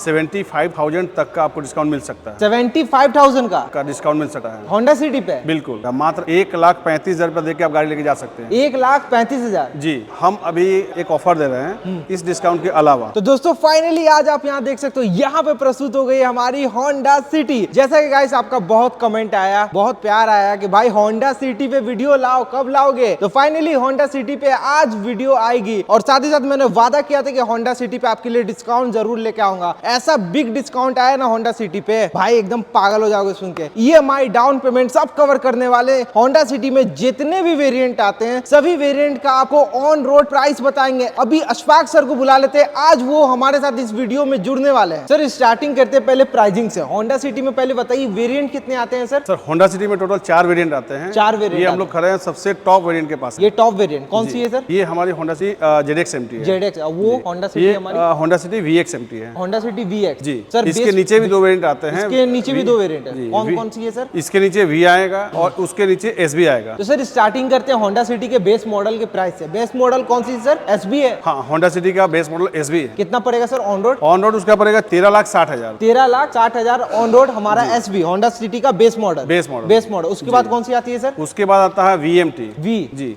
75,000 तक का आपको डिस्काउंट मिल सकता है। 75,000 का डिस्काउंट मिल सकता है होंडा सिटी पे। बिल्कुल, मात्र 1,35,000 रुपए देके आप गाड़ी लेके जा सकते हैं। 1,35,000 जी, हम अभी एक ऑफर दे रहे हैं इस डिस्काउंट के अलावा। तो दोस्तों फाइनली आज आप यहाँ देख सकते हो, यहाँ पे प्रस्तुत हो गई हमारी होंडा सिटी। जैसा कि गाइस आपका बहुत कमेंट आया, बहुत प्यार आया कि भाई होंडा सिटी पे वीडियो लाओ, कब लाओगे? तो फाइनली होंडा सिटी पे आज वीडियो आएगी और साथ ही साथ मैंने वादा किया था कि होंडा सिटी पे आपके लिए डिस्काउंट जरूर लेके आऊंगा। ऐसा बिग डिस्काउंट आया ना होंडा सिटी पे, भाई एकदम पागल हो जाओगे सुन के। EMI डाउन पेमेंट सब कवर करने वाले होंडा सिटी में जितने भी वेरिएंट आते हैं सभी वेरिएंट का आपको ऑन रोड प्राइस बताएंगे। अभी अशफाक सर को बुला लेते हैं, आज वो हमारे साथ इस वीडियो में जुड़ने वाले हैं। सर स्टार्टिंग करते हैं पहले प्राइसिंग से। होंडा सिटी में पहले बताइए वेरिएंट कितने आते हैं सर? सर होंडा सिटी में टोटल 4 वेरिएंट आते हैं। 4 वेरिएंट। ये हम लोग खड़े हैं सबसे टॉप वेरिएंट के पास। ये टॉप वेरिएंट कौन सी है सर? ये हमारी होंडा सिटी ZX MT है। ZX, वो होंडा सिटी ये हमारी होंडा सिटी VX MT है। होंडा सिटी VX जी सर। इसके नीचे भी 2 वेरिएंट आते हैं। इसके नीचे भी 2 वेरिएंट है, कौन कौन सी है सर? इसके नीचे V आएगा और उसके नीचे SB आएगा। तो सर स्टार्टिंग करते हैं होंडा सिटी के बेस मॉडल के प्राइस से। बेस मॉडल कौन सी सर? SB है। हाँ, होंडा सिटी का बेस मॉडल SB है। कितना पड़ेगा sir on road? On road उसका पड़ेगा 13,60,000। 13,60,000 ऑन रोड हमारा SB होंडा सिटी का बेस मॉडल। बेस मॉडल उसके बाद कौन सी आती है सर? उसके बाद आता है VMT।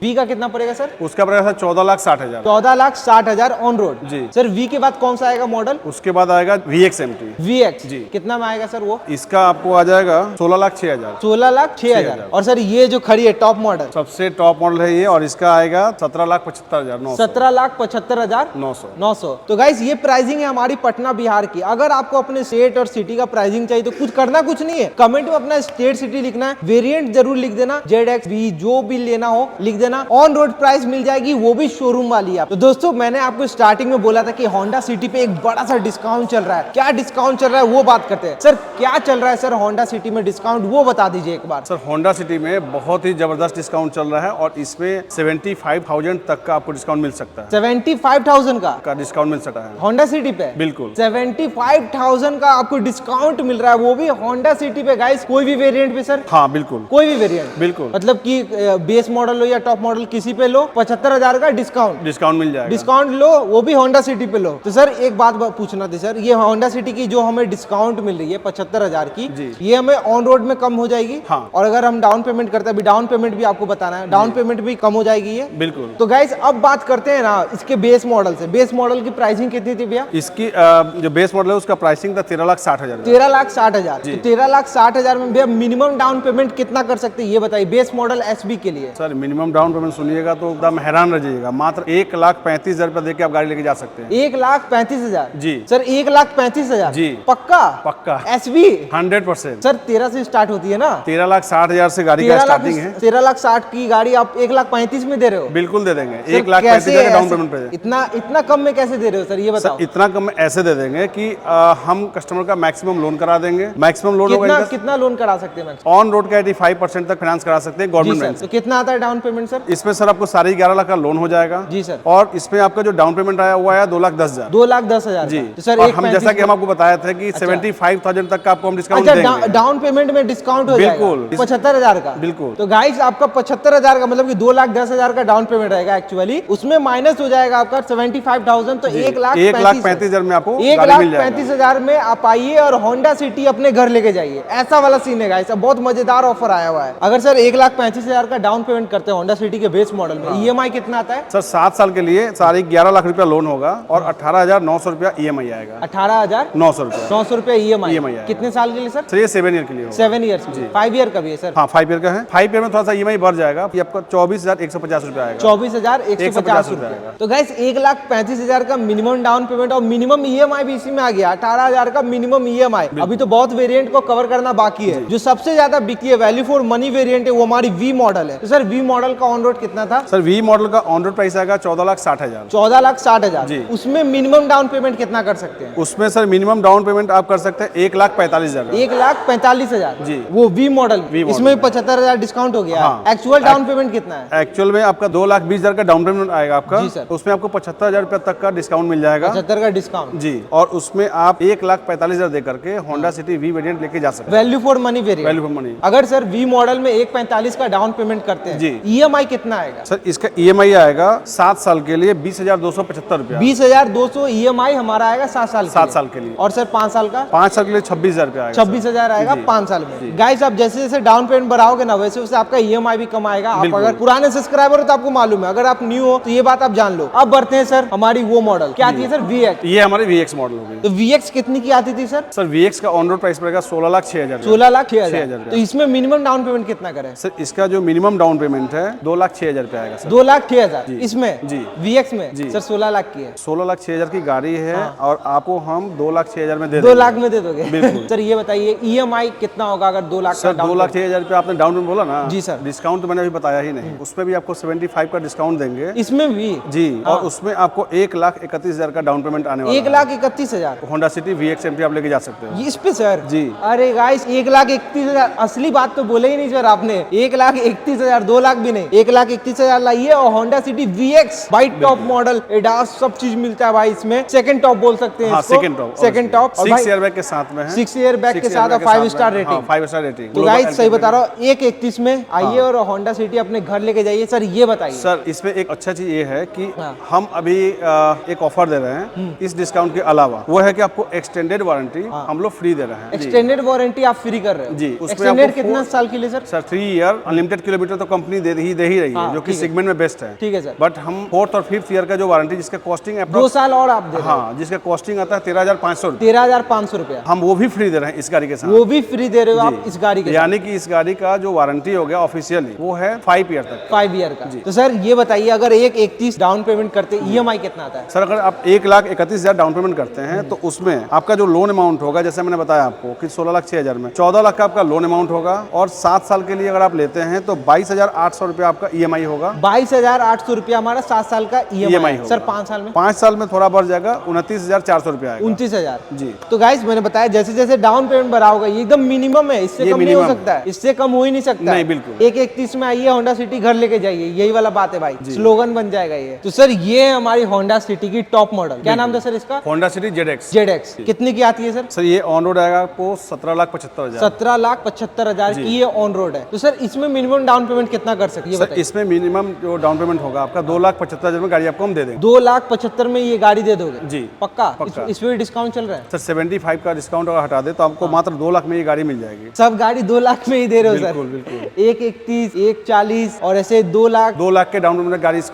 V का कितना पड़ेगा सर? उसका पड़ेगा sir 14,60,000। 14,60,000 on road ji sir. V के बाद कौन सा आएगा मॉडल? उसके बाद आएगा VX MT। VX जी कितना में आएगा सर वो? इसका आपको आ जाएगा 16,06,000। 16,06,000। और सर ये जो खड़ी है टॉप मॉडल, सबसे टॉप मॉडल है ये और इसका आएगा 17,75,900। 17,75,900। तो गाइस ये प्राइसिंग है हमारी पटना बिहार की। अगर आपको अपने स्टेट और सिटी का प्राइसिंग चाहिए तो कुछ करना कुछ नहीं है, कमेंट में अपना स्टेट सिटी लिखना है, वेरिएंट जरूर लिख देना, ZX V जो भी लेना हो लिख देना। ऑन रोड प्राइस मिल जाएगी, वो भी शोरूम वाली है। तो दोस्तों मैंने आपको स्टार्टिंग में बोला था कि होंडा सिटी पे एक बड़ा सा डिस्काउंट चल रहा है। क्या डिस्काउंट चल रहा है वो बात करते हैं। सर क्या चल रहा है सर होंडा सिटी में डिस्काउंट, वो बता दीजिए एक बार। सर होंडा सिटी में बहुत ही जबरदस्त डिस्काउंट चल रहा है और इसमें 75,000 तक का आपको डिस्काउंट मिल सकता है। 75,000 का डिस्काउंट मिल सकता है होंडा सिटी पे। बिल्कुल 75,000 का आपको डिस्काउंट मिल रहा है, वो भी होंडा सिटी पे गाइस। कोई भी वेरिएंट पे सर? हाँ बिल्कुल कोई भी वेरिएंट बिल्कुल। मतलब कि बेस मॉडल लो या टॉप मॉडल किसी पे लो 75,000 का डिस्काउंट मिल जाएगा। डिस्काउंट लो वो भी होंडा सिटी पे लो। तो सर एक बात पूछना थी सर, ये होंडा सिटी की जो हमें डिस्काउंट मिल रही है 75,000 की, ये हमें ऑन रोड में कम हो जाएगी? हाँ। और अगर हम डाउन पेमेंट करते हैं, अभी डाउन पेमेंट भी आपको बताना है, डाउन पेमेंट भी कम हो जाएगी ये? बिल्कुल। तो गाइस अब बात करते हैं ना इसके बेस मॉडल से। बेस मॉडल की प्राइसिंग कितनी थी भैया? इसकी जो बेस मॉडल है उसका प्राइसिंग था 13,60,000। 13,60,000। तो 13,60,000 में भैया मिनिमम डाउन पेमेंट कितना कर सकते हैं ये बताइए बेस मॉडल SB के लिए? सर मिनिमम डाउन पेमेंट सुनिएगा तो एकदम हैरान रह जाइएगा, मात्र 1,35,000 रुपए देके आप गाड़ी लेके जा सकते हैं। 1,35,000 जी सर। 1,35,000 जी पक्का? पक्का SB 100%। सर 13 से स्टार्ट होती है ना? 13,60,000 से गाड़ी का स्टार्टिंग है। 13,60,000 की गाड़ी आप 1,35,000 में दे रहे हो? बिल्कुल दे देंगे। सर, 1,35,000 का डाउन पेमेंट पे। इतना कम में कैसे दे रहे हो सर ये बताओ? इतना कम में ऐसे दे देंगे कि हम कस्टमर का मैक्सिमम लोन करा देंगे। मैक्सिमम लोन कितना लोन करा सकते हैं? ऑन रोड का 85% तक फाइनेंस करा सकते हैं गवर्नमेंट बैंक से। तो कितना आता है डाउन पेमेंट सर? इसमें सर आपको 11.5 लाख का लोन हो जाएगा। जी सर। और इसमें आपका जो डाउन पेमेंट आया वो आया 2,10,000। 2,10,000 जी। तो सर और हम जैसा कि हम आपको बताया था कि 75,000 तक का आपको हम डिस्काउंट देंगे। डाउन पेमेंट में डिस्काउंट हो जाएगा? बिल्कुल 75,000 का। बिल्कुल। तो गाइस आपका 75,000 का मतलब कि 2,10,000 का डाउन पेमेंट रहेगा एक्चुअली, उसमें माइनस हो जाएगा आपका 75,000। तो 1,35,000 में आपको 1,35,000 में आप आइए और होंडा सिटी अपने घर लेके जाइए। ऐसा वाला सीन है गाइस, बहुत मजेदार ऑफर आया हुआ है। अगर सर 1,35,000 का डाउन पेमेंट करते हैं होंडा सिटी के बेस मॉडल में, EMI कितना आता है सर? 7 साल के लिए 11.5 लाख रुपया लोन होगा और 18,900 रुपया EMI आएगा। 18,900 रुपया 900 रुपया EMI आएगा। कितने साल के लिए सर? ये 7 ईयर के लिए 7 ईयर्स 5 ईयर का भी है सर? हाँ 5 ईयर का है। 5 ईयर में थोड़ा सा EMI बढ़ जाएगा, ये आपका 24,150 रुपया आएगा। 24,150 रुपया। तो गाइस 1,35,000 का मिनिमम डाउन पेमेंट और मिनिमम EMI भी इसी में आ गया। 18,000 का मिनिमम EMI। अभी तो बहुत वेरिएंट को कवर करना बाकी है। जो सबसे ज्यादा बिकी है वैल्यू फॉर मनी वेरिएंट है वो हमारी V मॉडल है। तो सर V मॉडल का ऑन रोड कितना था? सर V मॉडल का ऑन रोड प्राइस आएगा 14,60,000। 14,60,000। उसमें मिनिमम डाउन पेमेंट कितना कर सकते हैं? उसमें सर मिनिमम डाउन पेमेंट आप कर सकते हैं 1,45,000। 1,45,000 जी। वो V मॉडल इसमें 75,000 डिस्काउंट हो गया। एक्चुअल डाउन पेमेंट कितना है? एक्चुअल में आपका 2,20,000 का डाउन पेमेंट आएगा आपका। जी सर। उसमें आपको 75,000 रुपया तक का डिस्काउंट मिल जाएगा। 75 का डिस्काउंट जी। और उसमें आप 1,45,000 दे करके होंडा सिटी V वेरिएंट लेके जा सकते हैं। Value for money variant. Value for money. अगर सर V मॉडल में 1,45 का डाउन पेमेंट करते हैं जी, EMI कितना आएगा? सर इसका EMI आएगा 7 साल के लिए 20,275 रुपया। 20,200 EMI हमारा आएगा 7 साल 7 साल के लिए। और सर 5 साल का? 5 साल के लिए 26,000 रुपया आएगा। 26,000 आएगा 5 साल में। गाइस आप जैसे जैसे डाउन पेमेंट बढ़ाओगे ना वैसे वैसे आपका EMI भी कम आएगा। आप अगर पुराने सब्सक्राइबर हो तो आपको मालूम है, अगर आप न्यू हो तो ये बात आप जान लो। अब बढ़ते हैं सर हमारी वो मॉडल, क्या आती है सर? VX। ये हमारी VX मॉडल होगी। तो VX कितनी की आती थी सर? सर VX का ऑन रोड प्राइस पड़ेगा 16,06,000। 16,06,000। तो इसमें मिनिमम डाउन पेमेंट कितना करें? सर इसका जो मिनिमम डाउन पेमेंट है 2,06,000 रुपया आएगा सर। 2,06,000 इसमें? जी। VX में सर 16 लाख की है। 16,06,000 की गाड़ी है और आपको हम 2,06,000 में दे 2 लाख में दे दोगे? बिल्कुल। सर ये बताइए EMI कितना होगा अगर 2 लाख का? सर 2,06,000 रुपया आपने डाउन पेमेंट बोला ना? जी सर। डिस्काउंट तो मैंने अभी बताया ही नहीं, उसमें भी आपको 75 का डिस्काउंट देंगे। इसमें भी? जी। और उसमें आपको 1,31,000 का डाउन पेमेंट आने वाला है। 1,31,000? होंडा सिटी VX MT आप लेके जा सकते हो। इस पे सर? जी। अरे गाइस 1,31,000 असली बात तो बोले ही नहीं सर आपने। 1,31,000, 2 लाख भी नहीं, 1,31,000 लाइए और Honda city VX bike top model ADAS सब चीज मिलता है भाई इसमें। सेकंड टॉप बोल सकते हैं इसको। सेकंड टॉप 6 एयर बैग के साथ में है। 6 एयर बैग के साथ और 5 स्टार रेटिंग। 5 star rating. तो गाइस सही बता रहा हूँ 1,31 में आइए और होंडा सिटी अपने घर लेके जाइए। सर ये बताइए सर इसमें एक अच्छा चीज ये है कि हम अभी एक ऑफर दे रहे हैं इस डिस्काउंट के अलावा, वो है कि आपको एक्सटेंडेड वारंटी हम लोग फ्री दे रहे हैं। एक्सटेंडेड वारंटी आप फ्री कर रहे हो? जी। एक्सटेंडेड कितना साल के लिए sir? Sir 3 year unlimited kilometre तो कंपनी दे ही रही है, जो कि सेगमेंट में बेस्ट है। ठीक है सर। बट हम 4th और 5th ईयर का जो वारंटी जिसका कॉस्टिंग 2 साल और आप दे रहे हो? हाँ, जिसका कॉस्टिंग आता है 13,500 रुपये। 13,500 रुपया हम वो भी फ्री दे रहे हैं इस गाड़ी के साथ। वो भी फ्री दे रहे हो आप इस गाड़ी के? यानी कि इस गाड़ी का जो वारंटी हो गया ऑफिशियली वो है 5 ईयर तक। 5 ईयर का। तो सर ये बताइए अगर 1,31 डाउन पेमेंट करते EMI कितना आता है? सर अगर आप 1,31,000 डाउन पेमेंट करते हैं तो उसमें आपका जो लोन अमाउंट होगा, जैसे मैंने बताया आपको कि 16,06,000 में 14 लाख का आपका लोन अमाउंट होगा और 7 साल के लिए अगर आप लेते हैं तो 22,800 रुपया आपका EMI होगा। 22,800 रुपया हमारा 7 साल का EMI होगा। सर 5 साल में? 5 साल में थोड़ा बढ़ जाएगा, 29,400 रुपया आएगा। 29,000 जी। तो गाइस मैंने बताया जैसे जैसे डाउन पेमेंट बढ़ा होगा ये एकदम मिनिमम है, इससे कम नहीं हो सकता है, इससे कम हो ही नहीं सकता। नहीं, बिल्कुल। 1,31 में आइए होंडा सिटी घर लेके जाइए, यही वाला बात है भाई, स्लोगन बन जाएगा ये। तो सर ये है हमारी होंडा सिटी की टॉप मॉडल, क्या नाम था सर इसका? Honda city ZX। ZX कितनी की आती है सर? सर ये ऑन रोड आएगा आपको 17,75,000। 17,75,000 की ये ऑन रोड है। तो सर इसमें मिनिमम डाउन पेमेंट कितना कर सकते हैं? सर इसमें मिनिमम जो डाउन पेमेंट होगा आपका 2,75,000 में गाड़ी आपको हम दे देंगे। 2,75,000 में ये गाड़ी दे दोगे? जी। पक्का? पक्का। इसमें भी डिस्काउंट चल रहा है? सर 75 का डिस्काउंट अगर हटा दे तो आपको मात्र 2 लाख में ये गाड़ी मिल जाएगी। सब गाड़ी 2 लाख में ही दे रहे हो सर? बिल्कुल बिल्कुल। 1,31, 1,40 और ऐसे 2 लाख। 2 लाख के डाउन पेमेंट गाड़ी इस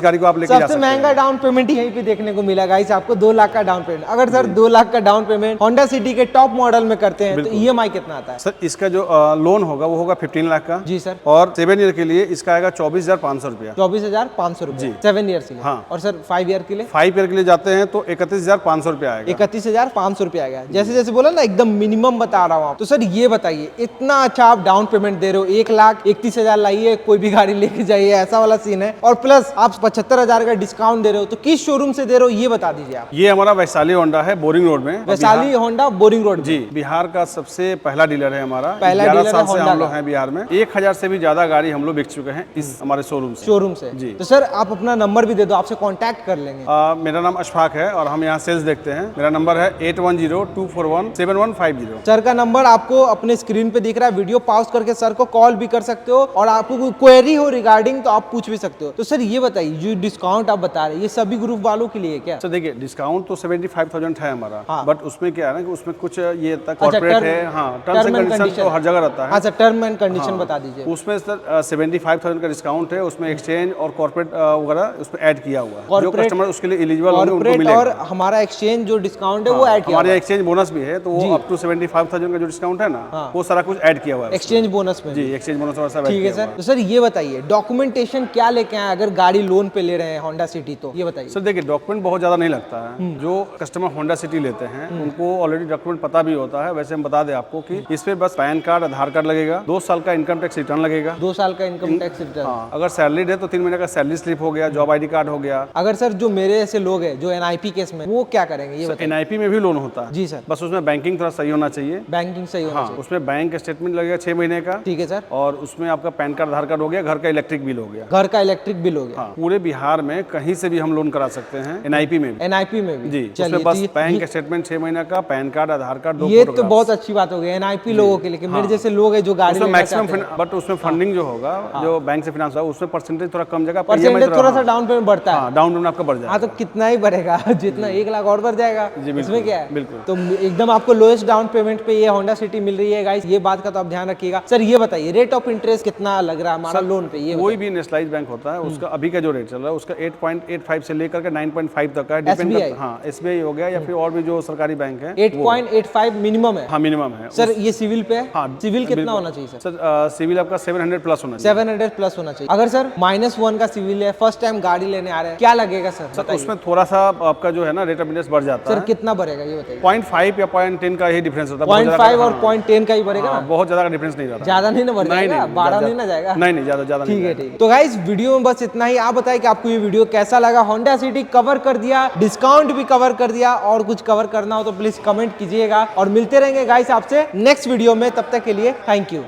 गाड़ी को आप लेके जा सकते सबसे हैं। महंगा डाउन पेमेंट यहीं पे देखने को मिला गाइस आपको, 2 लाख का डाउन पेमेंट। अगर सर 2 लाख का डाउन पेमेंट होंडा सिटी के टॉप मॉडल में करते हैं तो EMI कितना आता है? सर इसका जो लोन होगा वो होगा 15 लाख का। जी सर। और 7 ईयर के लिए इसका आएगा 24,500 रुपया। 24,500 रुपया 7 ईयर के लिए। हाँ। और सर 5 ईयर के लिए? 5 ईयर के लिए जाते हैं तो 31,500 रुपया आएगा। 31,500 रुपया आएगा। जैसे जैसे बोला ना एकदम मिनिमम बता रहा हूँ आप। तो सर ये बताइए इतना अच्छा आप डाउन पेमेंट दे रहे हो, 1,31,000 लाइए कोई भी गाड़ी लेके जाइए, ऐसा वाला सीन है। और प्लस आप 75,000 का डिस्काउंट दे रहे हो, तो किस शोरूम से दे रहे हो ये बता दीजिए आप। ये हमारा वैशाली होंडा है, बोरिंग रोड में। वैशाली होंडा बोरिंग रोड में। जी, बिहार का सबसे पहला डीलर है हमारा। पहला 11 डीलर साल है से होंडा हम लोग का। हैं बिहार में। 1,000 से भी ज्यादा गाड़ी हम लोग बिक चुके हैं इस हमारे शोरूम से। जी। तो सर आप अपना नंबर भी दे दो, आपसे कांटेक्ट कर लेंगे। मेरा नाम अशफाक है और हम यहाँ सेल्स देखते हैं। मेरा नंबर है 8102417150। सर का नंबर आपको अपने स्क्रीन पे दिख रहा है, वीडियो पॉज करके सर को कॉल भी कर सकते हो और आपको कोई क्वेरी हो रिगार्डिंग तो आप पूछ भी सकते हो। तो सर ये बताइए जो डिस्काउंट आप बता रहे हैं ये सभी ग्रुप वालों के लिए क्या? सर देखिए डिस्काउंट तो 75,000 है हमारा। हाँ। बट उसमें क्या है ना कि उसमें कुछ ये तक कॉर्पोरेट है। हाँ, टर्म्स एंड कंडीशन तो हर जगह रहता है। हाँ सर टर्म एंड कंडीशन बता दीजिए। उसमें सर 75,000 का डिस्काउंट है, उसमें एक्सचेंज और कॉर्पोरेट वगैरह उसमें ऐड किया हुआ है। जो कस्टमर उसके लिए एलिजिबल होंगे उनको मिलेगा। और हमारा एक्सचेंज जो डिस्काउंट है वो ऐड किया हमारे एक्सचेंज बोनस भी है, तो वो अप टू 75,000 का जो डिस्काउंट है ना वो सारा कुछ ऐड किया हुआ है एक्सचेंज बोनस में। जी, एक्सचेंज बोनस और सब। ठीक है सर। तो सर ये बताइए डॉक्यूमेंटेशन क्या लेके आए अगर गाड़ी लोन पे ले रहे हैं होंडा सिटी, तो ये बताइए। सर देखिए डॉक्यूमेंट बहुत ज्यादा नहीं लगता है। जो कस्टमर होंडा सिटी लेते हैं उनको ऑलरेडी डॉक्यूमेंट पता भी होता है। वैसे हम बता दें आपको कि इस पे बस पैन कार्ड, आधार कार्ड लगेगा, 2 साल का इनकम टैक्स रिटर्न लगेगा। 2 साल का इनकम टैक्स रिटर्न। हाँ, अगर सैलरीड है तो 3 महीने का सैलरी स्लिप हो गया, जॉब ID कार्ड हो गया। अगर सर जो मेरे ऐसे लोग हैं जो NIP केस में, वो क्या करेंगे ये बताइए। NIP में भी लोन होता है जी सर। बस उसमें बैंकिंग थोड़ा सही होना चाहिए। बैंकिंग सही होना चाहिए। उसमें बैंक स्टेटमेंट लगेगा 6 महीने का। ठीक है सर। और उसमें आपका पैन कार्ड, आधार कार्ड हो गया, घर का इलेक्ट्रिक बिल हो गया। घर का इलेक्ट्रिक बिल हो गया। हाँ, पूरे बिहार में कहीं से भी हम लोन करा सकते हैं, NIP में भी। NIP में भी जी, चलिए उसमें बस बैंक स्टेटमेंट 6 महीने का, पैन कार्ड, आधार कार्ड, 2 ये तो बहुत अच्छी बात हो गई NIP लोगों के लिए। मेरे जैसे लोग हैं जो गाड़ी लेना मैक्सिमम चाहते हैं। बट उसमें फंडिंग जो होगा जो बैंक से फाइनेंस होगा उसमें परसेंटेज थोड़ा कम जगह, परसेंटेज थोड़ा सा डाउन पेमेंट बढ़ता है। डाउन पेमेंट आपका बढ़ हाँ जाएगा। तो कितना ही बढ़ेगा जितना 1 लाख और भर जाएगा। बिल्कुल, इसमें क्या है, बिल्कुल। तो एकदम आपको लोएस्ट डाउन पेमेंट पे ये होंडा सिटी मिल रही है गाइस, ये बात का तो आप ध्यान रखिएगा। सर ये बताइए रेट ऑफ इंटरेस्ट कितना लग रहा है हमारा लोन पे, ये कोई भी नेशनलाइज बैंक होता है उसका अभी का जो रेट चल रहा है उसका 8.85 से लेकर के 9.5 तक का है, डिपेंड करता है। हाँ, SBI हो गया या फिर और भी जो सरकारी बैंक है 8.85 मिनिमम है। हाँ, मिनिमम है। सर ये सिविल पे है? हाँ, सिविल कितना बिल्कुल। होना चाहिए सर? सर सिविल आपका 700 प्लस होना चाहिए। 700 प्लस होना चाहिए। अगर सर -1 का सिविल है, फर्स्ट टाइम गाड़ी लेने आ रहे हैं, क्या लगेगा सर? सर उसमें थोड़ा सा आपका जो है ना रेट ऑफ इंटरेस्ट बढ़ जाता सर है। कितना बढ़ेगा ये बताइए? 0.5 या 0.10 का ही डिफरेंस होता है। 0.5 और 0.10 का ही बढ़ेगा ना? बहुत ज्यादा का डिफरेंस नहीं रहता। ज्यादा नहीं ना बढ़ जाएगा? 12 नहीं ना जाएगा? नहीं, ज्यादा ठीक है, ठीक है। तो गाइस वीडियो में बस इतना ही। आप बताइए कि आपको ये वीडियो कैसा लगा। होंडा सिटी कवर कर दिया, डिस्काउंट भी कवर कर दिया, और कुछ कवर करना हो तो प्लीज कमेंट कीजिएगा, और मिलते रहेंगे गाइस आपसे नेक्स्ट वीडियो में। तब तक के लिए थैंक यू।